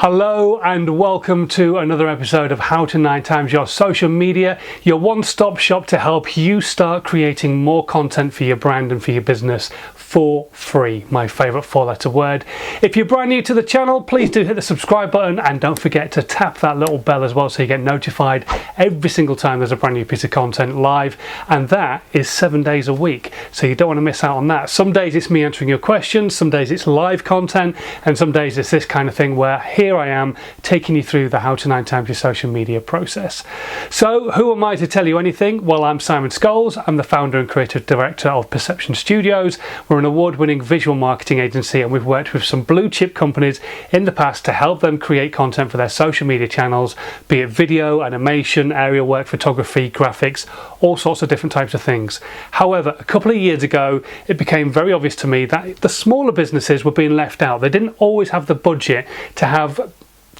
Hello and welcome to another episode of How to 9x Your Social Media, your one-stop shop to help you start creating more content for your brand and for your business for free. My favourite four-letter word. If you're brand new to the channel, please do hit the subscribe button and don't forget to tap that little bell as well so you get notified every single time there's a brand new piece of content live, and that is 7 days a week, so you don't want to miss out on that. Some days it's me answering your questions, some days it's live content, and some days it's this kind of thing where here I am taking you through the How to 9x Your Social Media process. So who am I to tell you anything? Well, I'm Simon Scholes. I'm the founder and creative director of Perception Studios. We're an award-winning visual marketing agency, and we've worked with some blue chip companies in the past to help them create content for their social media channels, be it video, animation, aerial work, photography, graphics, all sorts of different types of things. However, a couple of years ago, it became very obvious to me that the smaller businesses were being left out. They didn't always have the budget to have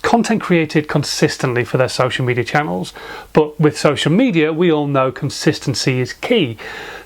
content created consistently for their social media channels, but with social media we all know consistency is key.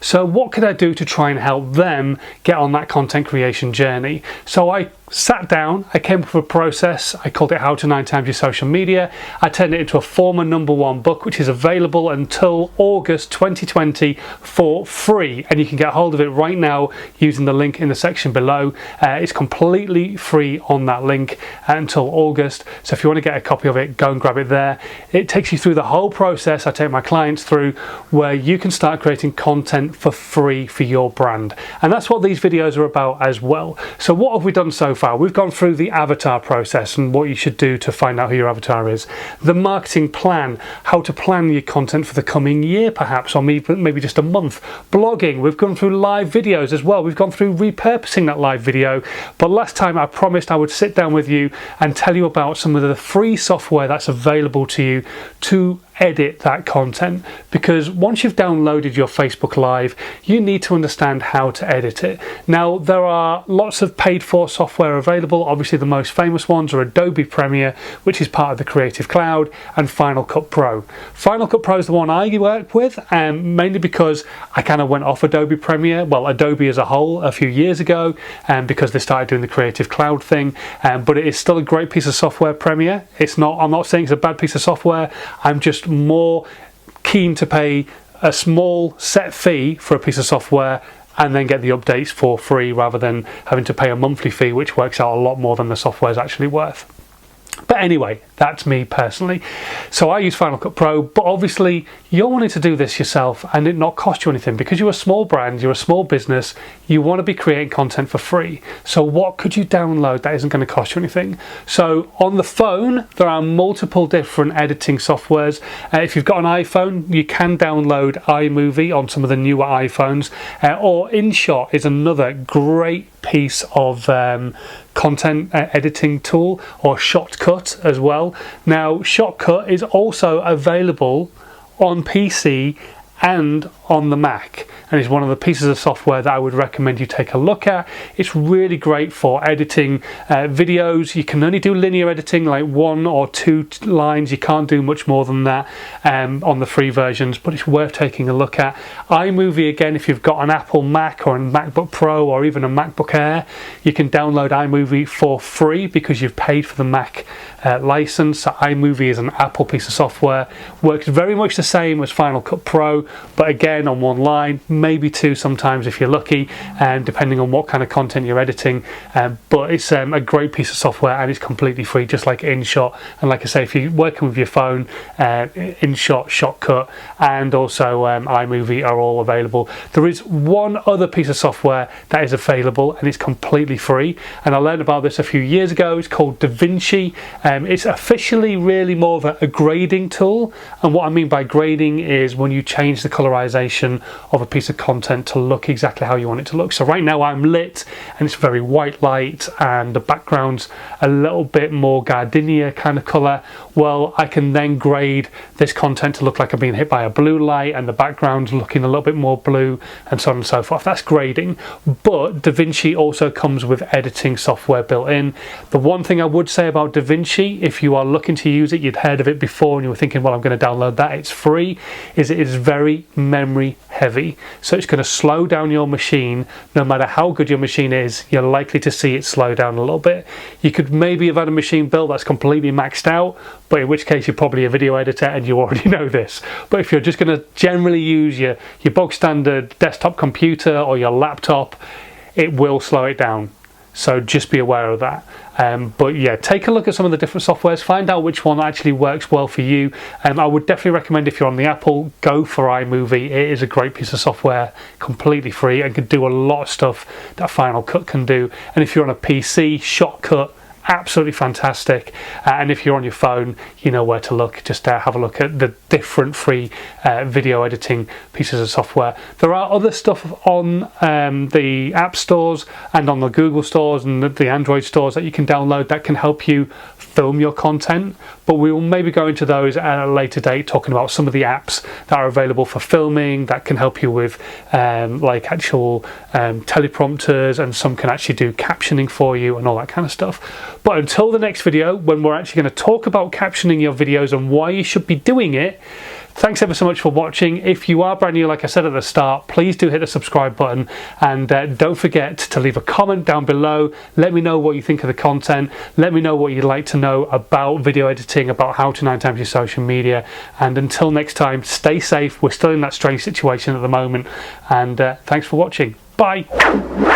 So what could I do to try and help them get on that content creation journey? So I sat down, I came up with a process. I called it How to 9x Your Social Media. I turned it into a former #1 book, which is available until August 2020 for free, and you can get hold of it right now using the link in the section below. It's completely free on that link until August, so if you want to get a copy of it, go and grab it there. It takes you through the whole process I take my clients through, where you can start creating content for free for your brand, and that's what these videos are about as well. So what have we done so far? We've gone through the avatar process and what you should do to find out who your avatar is, the marketing plan, how to plan your content for the coming year perhaps, or maybe just a month, blogging. We've gone through live videos as well. We've gone through repurposing that live video, but last time I promised I would sit down with you and tell you about some of the free software that's available to you to edit that content, because once you've downloaded your Facebook Live, you need to understand how to edit it. Now, there are lots of paid for software available. Obviously the most famous ones are Adobe Premiere, which is part of the Creative Cloud, and Final Cut Pro. Final Cut Pro is the one I work with, mainly because I kind of went off Adobe Premiere, well, Adobe as a whole, a few years ago, because they started doing the Creative Cloud thing, but it is still a great piece of software, Premiere. I'm not saying it's a bad piece of software. I'm just more keen to pay a small set fee for a piece of software and then get the updates for free, rather than having to pay a monthly fee, which works out a lot more than the software is actually worth. But anyway, that's me personally. So I use Final Cut Pro, but obviously you're wanting to do this yourself and it not cost you anything, because you're a small brand, you're a small business, you want to be creating content for free. So what could you download that isn't going to cost you anything? So on the phone, there are multiple different editing softwares. If you've got an iPhone, you can download iMovie on some of the newer iPhones, or Inshot is another great piece of content editing tool, or Shotcut as well. Now, Shotcut is also available on PC and on the Mac, and it's one of the pieces of software that I would recommend you take a look at. It's really great for editing videos. You can only do linear editing, like 1 or 2 lines. You can't do much more than that on the free versions, but it's worth taking a look at. iMovie, again, if you've got an Apple Mac or a MacBook Pro or even a MacBook Air, you can download iMovie for free because you've paid for the Mac license. So iMovie is an Apple piece of software, works very much the same as Final Cut Pro, but again on one line, maybe 2 sometimes if you're lucky, depending on what kind of content you're editing, but it's a great piece of software and it's completely free, just like Inshot. And like I say, if you're working with your phone, Inshot, Shotcut, and also iMovie are all available. There is one other piece of software that is available and it's completely free, and I learned about this a few years ago. It's called DaVinci. It's officially really more of a grading tool, and what I mean by grading is when you change the colorization of a piece of content to look exactly how you want it to look. So right now I'm lit and it's very white light and the background's a little bit more gardenia kind of color. Well, I can then grade this content to look like I'm being hit by a blue light and the background's looking a little bit more blue, and so on and so forth. That's grading. But DaVinci also comes with editing software built in. The one thing I would say about DaVinci, if you are looking to use it, you'd heard of it before and you were thinking, well, I'm going to download that, it's free, is it is very very memory heavy. So it's going to slow down your machine. No matter how good your machine is, you're likely to see it slow down a little bit. You could maybe have had a machine built that's completely maxed out, but in which case you're probably a video editor and you already know this. But if you're just going to generally use your bog standard desktop computer or your laptop, it will slow it down. So just be aware of that. But yeah, take a look at some of the different softwares, find out which one actually works well for you. I would definitely recommend, if you're on the Apple, go for iMovie. It is a great piece of software, completely free, and can do a lot of stuff that Final Cut can do. And if you're on a PC, Shotcut, absolutely fantastic. And if you're on your phone, you know where to look. Just have a look at the different free video editing pieces of software. There are other stuff on the app stores and on the Google stores and the Android stores that you can download that can help you film your content, but we will maybe go into those at a later date, talking about some of the apps that are available for filming that can help you with like actual teleprompters, and some can actually do captioning for you and all that kind of stuff. But until the next video, when we're actually going to talk about captioning your videos and why you should be doing it, thanks ever so much for watching. If you are brand new, like I said at the start, please do hit the subscribe button, and don't forget to leave a comment down below. Let me know what you think of the content. Let me know what you'd like to know about video editing, about how to 9 times your social media. And until next time, stay safe. We're still in that strange situation at the moment, and thanks for watching. Bye.